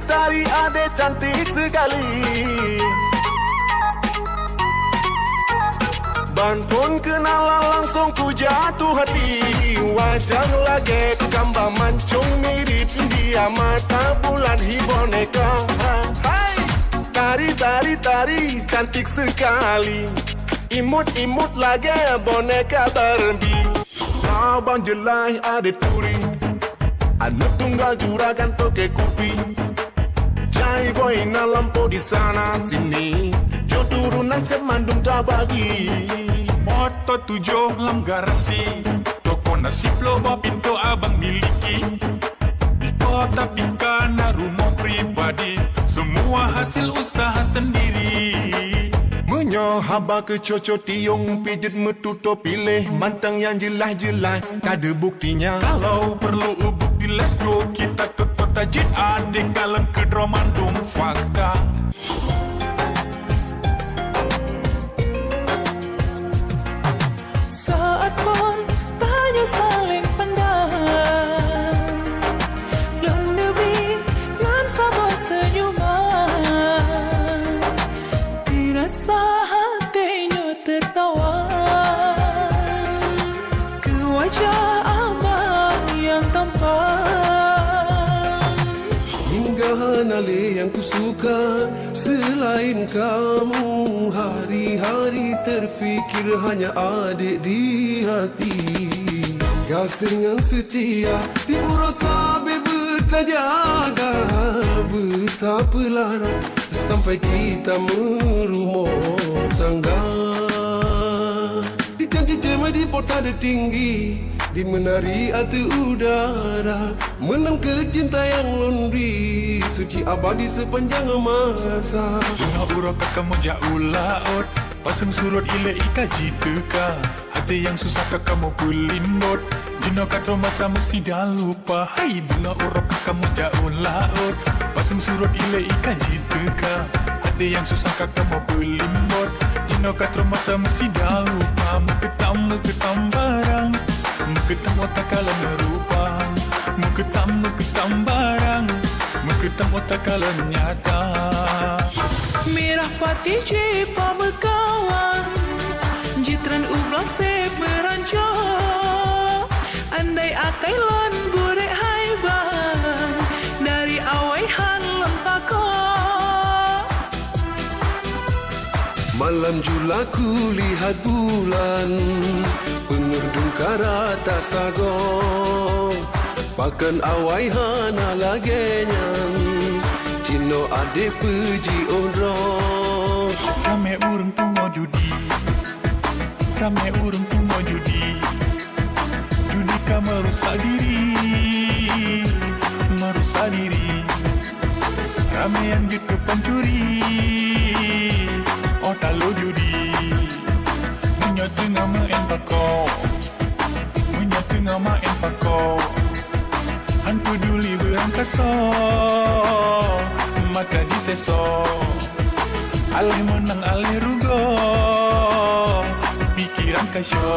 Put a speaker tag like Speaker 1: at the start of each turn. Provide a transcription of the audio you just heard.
Speaker 1: tari adek cantik sekali. Bantuan kenalan langsung ku jatuh hati. Wajah lagi gambar mancung mirip dia mata bulan boneka. Hai, tari cantik sekali. Imut lagi boneka Barbie. Abang jelai adik puri, anak tunggal juragan toke kupi. Jai boy na lampu di sana sini, jo turunan semandung tak bagi.
Speaker 2: Moto 7 lam garasi, toko nasi loba pintu abang miliki. Di kota Pikana rumah pribadi, semua hasil usaha sendiri.
Speaker 1: Haba ke cocok tiung pijit metutup pilih mantang yang jelas-jelas ada buktinya.
Speaker 2: Kalau perlu bukti let's go, kita ke kota JA di kalang ke Dromandung fakta.
Speaker 3: Saat pun tanya saling pandang, lebih nan sama senyuman, dirasa tertawa ke wajah abang yang tampan.
Speaker 4: Hingga nale yang ku suka selain kamu, hari-hari terfikir hanya adik di hati. Gasingan setia di berusaha bertajaga, betapa larang sampai kita merumah tangga. Di jam-jam di portal tinggi, di menari atu udara, menang ke cinta yang londri, suci abadi sepanjang masa.
Speaker 2: Bunga urok kamu jauh laut, pasang surut ile ikaji teka. Hati yang susah kamu pulimbot, jino katro masa mesti dah lupa. Hai bunga urok kamu jauh laut, pasang surut ile ikaji teka. Hati yang susah kamu pulimbot, jino katro masa mesti dah lupa. Muketam barang, muketam otak kalah merupa. Muketam barang, muketam otak kalah nyata.
Speaker 3: Merah pati cipa berkawan, jitran ublang se berancang. Andai akai lon burek haiban, dari awai han lempako.
Speaker 4: Malam jula ku lihat bulan, pengerdung karata sagong. Pakan awai hana lagenyan, cino ade puji ondrong.
Speaker 2: Rame urung tu mau judi, rame urung tu mau judi. Judi ka merusak diri. Rame yang gitu pencuri, oh talo judi. Menyatu ngama empako, menyatu ngama empako. Han peduli berangkaso, maka diseso. Alih menang alih rugo, pikiran kasyo.